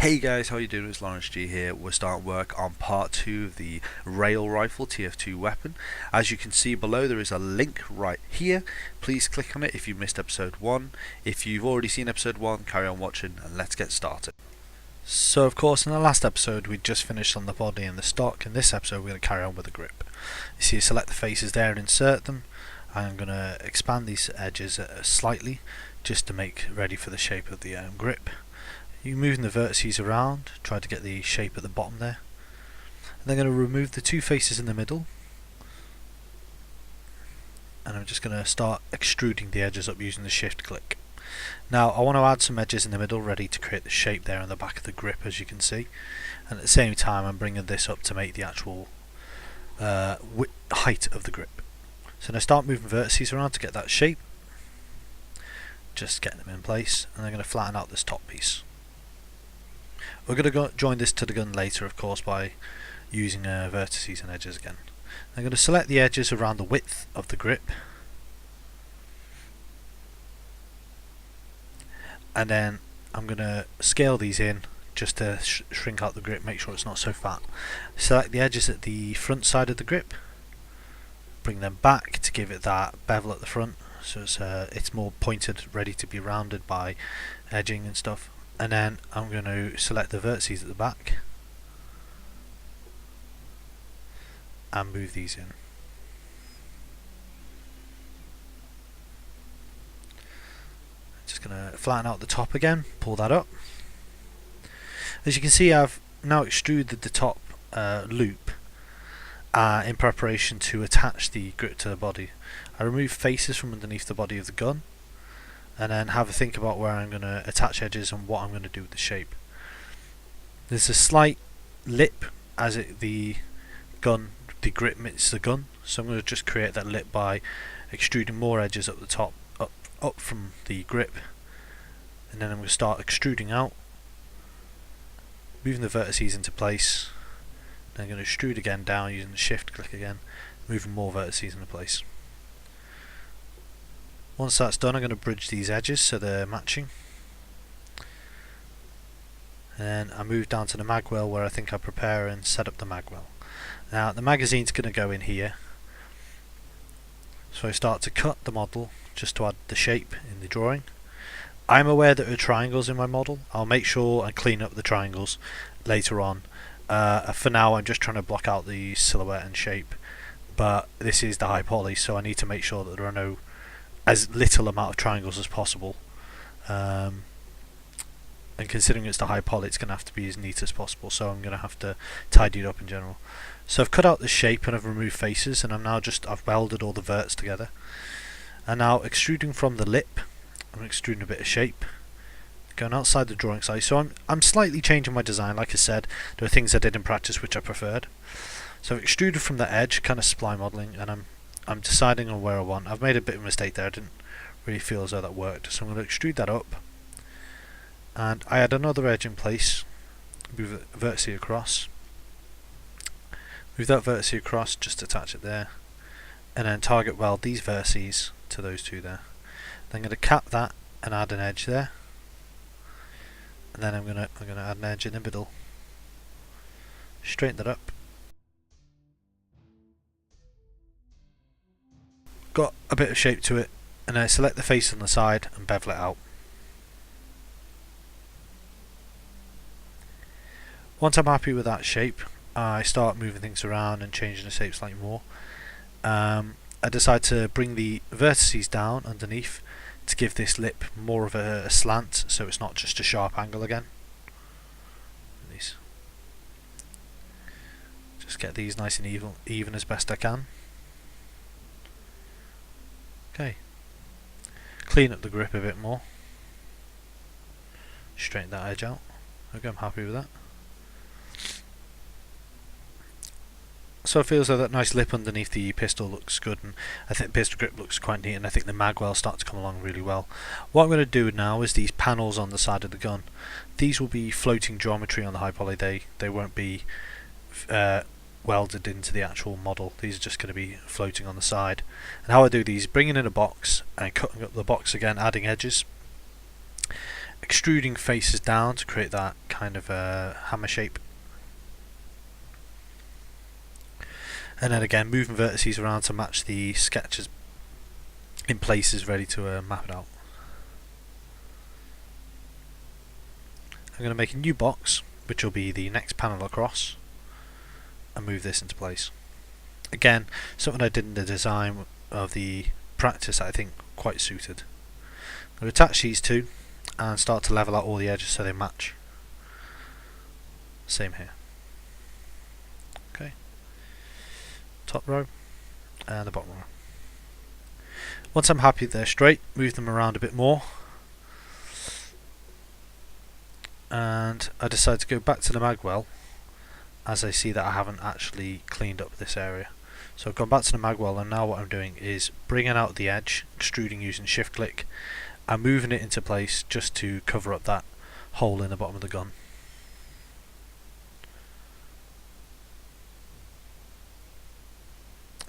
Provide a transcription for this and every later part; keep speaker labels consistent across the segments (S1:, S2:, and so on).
S1: Hey guys, how you doing? It's Lawrence G here. We're starting work on part 2 of the rail rifle TF2 weapon. As you can see below, there is a link right here. Please click on it if you missed episode 1. If you've already seen episode 1, carry on watching and let's get started. So of course in the last episode we just finished on the body and the stock. In this episode we're going to carry on with the grip. You see, select the faces there and insert them. I'm going to expand these edges slightly just to make ready for the shape of the grip. You're moving the vertices around, try to get the shape at the bottom there. And then I'm going to remove the two faces in the middle. And I'm just going to start extruding the edges up using the shift click. Now I want to add some edges in the middle ready to create the shape there on the back of the grip, as you can see. And at the same time I'm bringing this up to make the actual height of the grip. So now start moving vertices around to get that shape. Just getting them in place, and I'm going to flatten out this top piece. We're going to join this to the gun later, of course, by using vertices and edges again. I'm going to select the edges around the width of the grip, and then I'm going to scale these in just to shrink out the grip, make sure it's not so fat. Select the edges at the front side of the grip, bring them back to give it that bevel at the front, so it's more pointed, ready to be rounded by edging and stuff. And then I'm going to select the vertices at the back and move these in. Just going to flatten out the top again, pull that up. As you can see, I've now extruded the top loop in preparation to attach the grip to the body. I remove faces from underneath the body of the gun, and then have a think about where I'm going to attach edges and what I'm going to do with the shape. There's a slight lip as the grip meets the gun, so I'm going to just create that lip by extruding more edges up the top, up from the grip, and then I'm going to start extruding out, moving the vertices into place. Then I'm going to extrude again down using the shift click again, moving more vertices into place. Once that's done, I'm going to bridge these edges so they're matching. And I move down to the magwell where I think I prepare and set up the magwell. Now the magazine's going to go in here. So I start to cut the model just to add the shape in the drawing. I'm aware that there are triangles in my model. I'll make sure and clean up the triangles later on. For now I'm just trying to block out the silhouette and shape. But this is the high poly, so I need to make sure that there are as little amount of triangles as possible, and considering it's the high poly, it's going to have to be as neat as possible, so I'm going to have to tidy it up in general. So I've cut out the shape and I've removed faces, and I've welded all the verts together, and now extruding from the lip, I'm extruding a bit of shape going outside the drawing size. So I'm slightly changing my design. Like I said, there are things I did in practice which I preferred. So I've extruded from the edge, kind of spline modeling, and I'm deciding on where I want. I've made a bit of a mistake there. I didn't really feel as though that worked, so I'm going to extrude that up, and I add another edge in place, move the vertex across, move that vertex across, just attach it there, and then target weld these vertices to those two there. Then I'm going to cap that and add an edge there, and then I'm going to add an edge in the middle, straighten that up. Got a bit of shape to it, and I select the face on the side and bevel it out. Once I'm happy with that shape, I start moving things around and changing the shape slightly more. I decide to bring the vertices down underneath to give this lip more of a slant, so it's not just a sharp angle again. Just get these nice and even as best I can. Okay, clean up the grip a bit more, straighten that edge out. Okay, I'm happy with that. So it feels like that nice lip underneath the pistol looks good, and I think the pistol grip looks quite neat, and I think the magwell starts to come along really well. What I'm going to do now is these panels on the side of the gun. These will be floating geometry on the high poly. They won't be welded into the actual model. These are just going to be floating on the side. And how I do these, bringing in a box and cutting up the box again, adding edges, extruding faces down to create that kind of hammer shape. And then again, moving vertices around to match the sketches in places, ready to map it out. I'm going to make a new box, which will be the next panel across, and move this into place. Again, something I did in the design of the practice that I think quite suited. I'm going to attach these two and start to level out all the edges so they match. Same here. Okay. Top row and the bottom row. Once I'm happy they're straight, move them around a bit more. And I decide to go back to the magwell as I see that I haven't actually cleaned up this area. So I've gone back to the magwell, and now what I'm doing is bringing out the edge, extruding using shift click, and moving it into place just to cover up that hole in the bottom of the gun.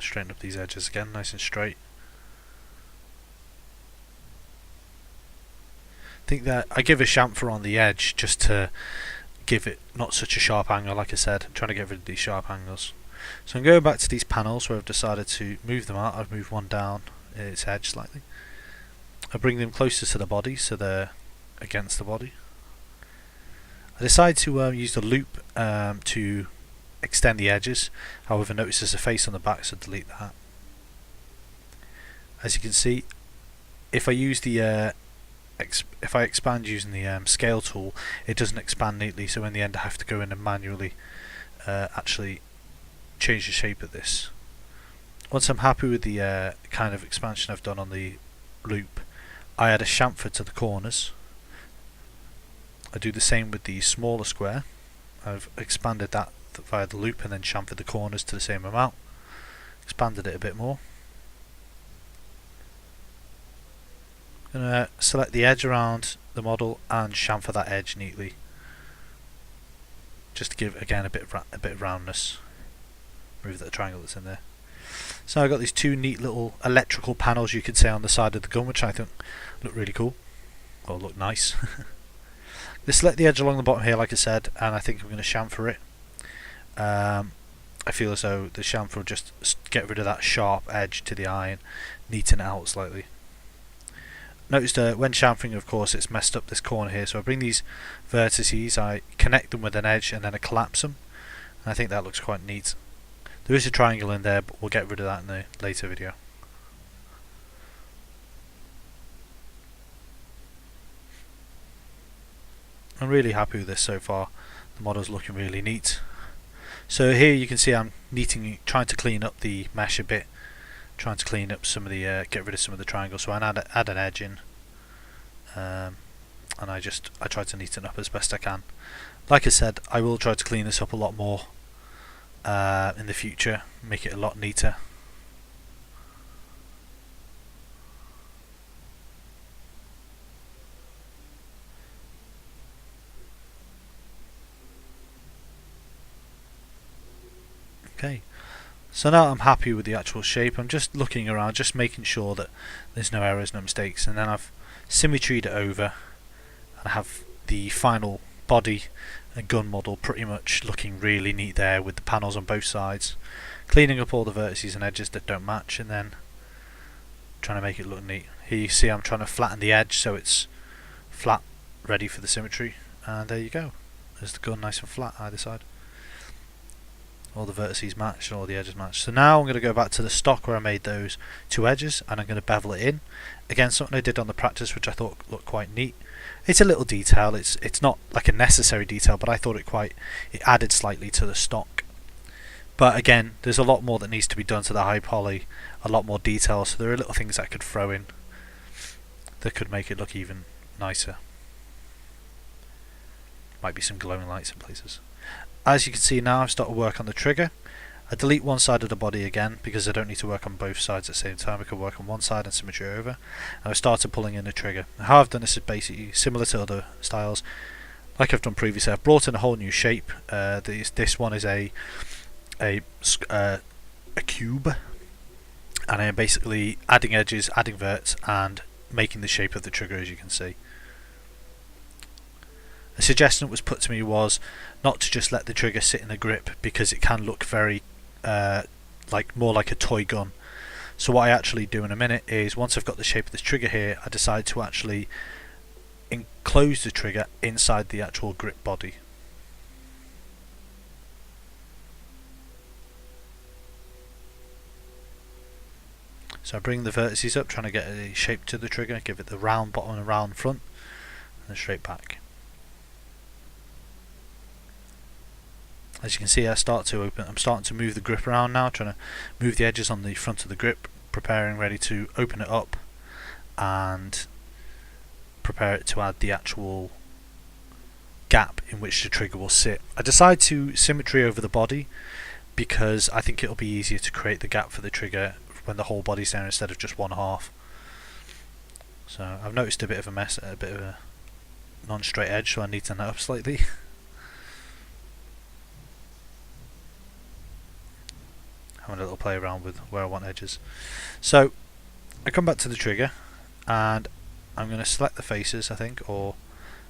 S1: Straighten up these edges again, nice and straight. I think that I give a chamfer on the edge just to give it not such a sharp angle. Like I said, I'm trying to get rid of these sharp angles. So I'm going back to these panels where I've decided to move them out. I've moved one down its edge slightly. I bring them closer to the body so they're against the body. I decide to use the loop to extend the edges. However, notice there's a face on the back, so delete that. As you can see, if I use the if I expand using the scale tool, it doesn't expand neatly, so in the end I have to go in and manually actually change the shape of this. Once I'm happy with the kind of expansion I've done on the loop, I add a chamfer to the corners. I do the same with the smaller square. I've expanded that via the loop and then chamfered the corners to the same amount. Expanded it a bit more. I'm going to select the edge around the model and chamfer that edge neatly, just to give again a bit of roundness. Remove that triangle that's in there. So I've got these two neat little electrical panels, you could say, on the side of the gun, which I think look really cool, or look nice. Just select the edge along the bottom here, like I said, and I think I'm going to chamfer it. I feel as though the chamfer will just get rid of that sharp edge to the eye and neaten it out slightly. Notice when chamfering, of course, it's messed up this corner here, so I bring these vertices, I connect them with an edge and then I collapse them, and I think that looks quite neat. There is a triangle in there, but we'll get rid of that in a later video. I'm really happy with this so far. The model's looking really neat. So here you can see I'm trying to clean up the mesh a bit, trying to clean up some of the get rid of some of the triangles. So I add an edge in, and I try to neaten up as best I can. Like I said, I will try to clean this up a lot more in the future, make it a lot neater. Okay, so now I'm happy with the actual shape. I'm just looking around, just making sure that there's no errors, no mistakes, and then I've symmetried it over and I have the final body and gun model pretty much looking really neat there, with the panels on both sides, cleaning up all the vertices and edges that don't match, and then trying to make it look neat. Here you see I'm trying to flatten the edge so it's flat, ready for the symmetry, and there you go. There's the gun nice and flat either side. All the vertices match and all the edges match. So now I'm going to go back to the stock where I made those two edges, and I'm going to bevel it in. Again, something I did on the practice which I thought looked quite neat. It's a little detail, it's not like a necessary detail, but I thought it added slightly to the stock. But again, there's a lot more that needs to be done to the high poly, a lot more detail, so there are little things I could throw in that could make it look even nicer. Might be some glowing lights in places. As you can see now, I've started work on the trigger. I delete one side of the body again because I don't need to work on both sides at the same time. I can work on one side and symmetry over. And I started pulling in the trigger. How I've done this is basically similar to other styles. Like I've done previously, I've brought in a whole new shape. This one is a cube, and I am basically adding edges, adding verts, and making the shape of the trigger, as you can see. A suggestion that was put to me was not to just let the trigger sit in the grip, because it can look very more like a toy gun. So what I actually do in a minute is, once I've got the shape of this trigger here, I decide to actually enclose the trigger inside the actual grip body. So I bring the vertices up, trying to get a shape to the trigger, give it the round bottom and round front, and then straight back. As you can see, I'm starting to move the grip around now, trying to move the edges on the front of the grip, preparing ready to open it up and prepare it to add the actual gap in which the trigger will sit. I decide to symmetry over the body because I think it'll be easier to create the gap for the trigger when the whole body's there instead of just one half. So I've noticed a bit of a mess, a bit of a non-straight edge, so I need to neaten that up slightly. Having a little play around with where I want edges. So I come back to the trigger and I'm going to select the faces, I think, or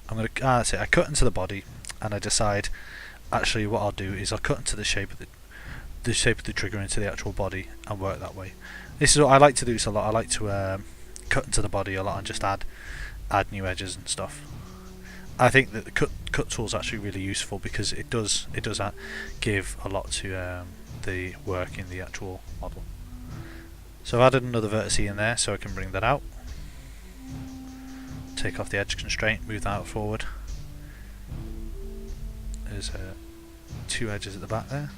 S1: I'm going to that's it. I cut into the body and I decide actually what I'll do is I'll cut into the shape of the trigger into the actual body and work that way. This is what I like to do a lot. I like to cut into the body a lot and just add new edges and stuff. I think that the cut tool is actually really useful because it does give a lot to the work in the actual model. So I've added another vertex in there so I can bring that out, take off the edge constraint, move that out forward. There's two edges at the back there.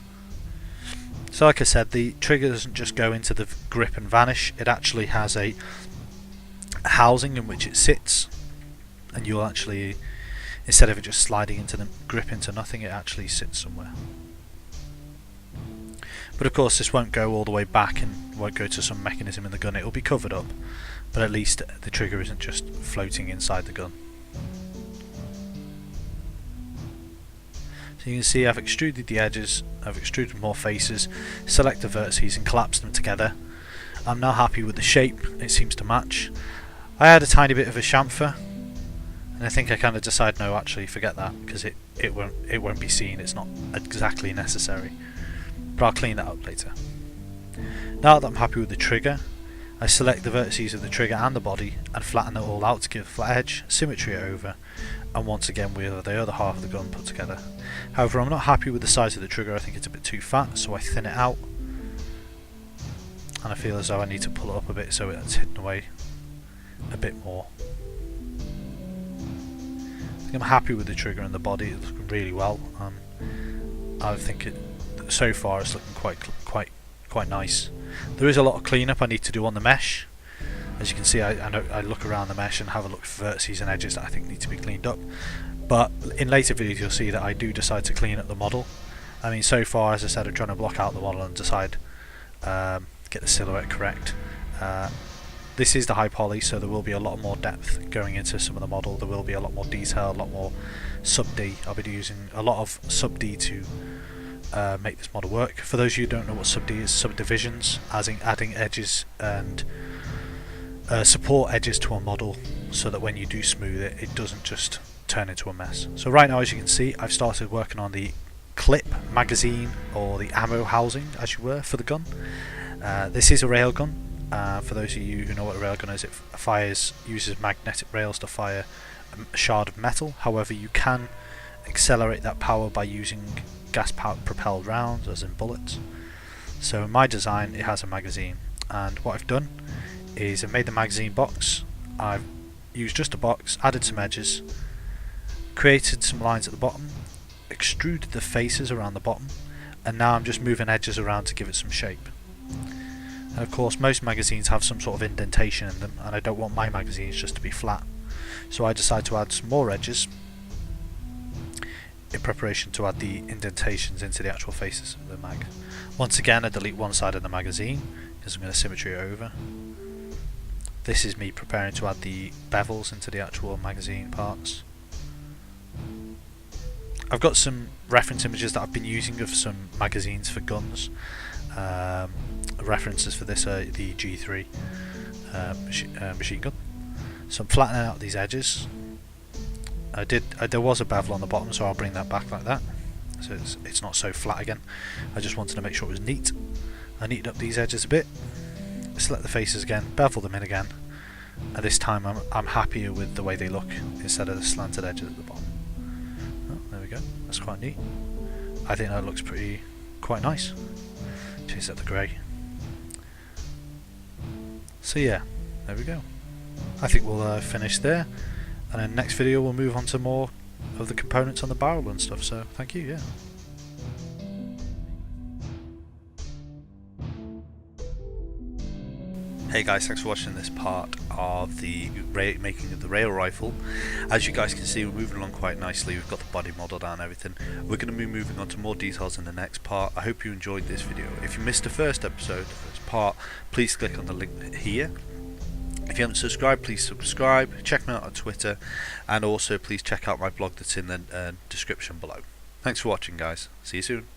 S1: So like I said, the trigger doesn't just go into the grip and vanish, it actually has a housing in which it sits, and you'll actually, instead of it just sliding into the grip into nothing, it actually sits somewhere. But of course this won't go all the way back and won't go to some mechanism in the gun, it will be covered up, but at least the trigger isn't just floating inside the gun. So you can see I've extruded the edges, I've extruded more faces, select the vertices and collapse them together. I'm now happy with the shape, it seems to match. I had a tiny bit of a chamfer, and I think I kind of decided no, actually forget that, because it won't be seen, it's not exactly necessary. But I'll clean that up later. Now that I'm happy with the trigger, I select the vertices of the trigger and the body and flatten it all out to give a flat edge, symmetry it over, and once again we have the other half of the gun put together. However, I'm not happy with the size of the trigger, I think it's a bit too fat, so I thin it out, and I feel as though I need to pull it up a bit so it's hidden away a bit more. I think I'm happy with the trigger and the body, it's looking really well. I think so far it's looking quite nice. There is a lot of cleanup I need to do on the mesh. As you can see, I look around the mesh and have a look for vertices and edges that I think need to be cleaned up. But in later videos you'll see that I do decide to clean up the model. I mean, so far, as I said, I'm trying to block out the model and decide get the silhouette correct. This is the high poly, so there will be a lot more depth going into some of the model. There will be a lot more detail, a lot more sub-D. I'll be using a lot of sub-D to make this model work. For those of you who don't know what sub-D is, subdivisions, as in adding edges and support edges to a model so that when you do smooth it, it doesn't just turn into a mess. So right now, as you can see, I've started working on the clip magazine, or the ammo housing as you were, for the gun. This is a railgun. For those of you who know what a railgun is, it uses magnetic rails to fire a shard of metal. However, you can accelerate that power by using gas propelled rounds, as in bullets. So in my design it has a magazine, and what I've done is I've made the magazine box. I've used just a box, added some edges, created some lines at the bottom, extruded the faces around the bottom, and now I'm just moving edges around to give it some shape. And of course most magazines have some sort of indentation in them, and I don't want my magazines just to be flat, so I decided to add some more edges in preparation to add the indentations into the actual faces of the mag. Once again, I delete one side of the magazine because I'm going to symmetry it over. This is me preparing to add the bevels into the actual magazine parts. I've got some reference images that I've been using of some magazines for guns. References for this are the G3 machine gun. So I'm flattening out these edges, There was a bevel on the bottom, so I'll bring that back like that, so it's not so flat again. I just wanted to make sure it was neat. I neatened up these edges a bit, select the faces again, bevel them in again, and this time I'm happier with the way they look instead of the slanted edges at the bottom. Oh, there we go. That's quite neat. I think that looks quite nice. Change up the grey. So yeah, there we go. I think we'll finish there, and then next video we'll move on to more of the components on the barrel and stuff. So thank you. Yeah. Hey guys, thanks for watching this part of the making of the rail rifle. As you guys can see, we're moving along quite nicely. We've got the body modelled out and everything. We're going to be moving on to more details in the next part. I hope you enjoyed this video. If you missed the first episode, the first part, please click on the link here. If you haven't subscribed, please subscribe. Check me out on Twitter, and also please check out my blog that's in the description below. Thanks for watching, guys. See you soon.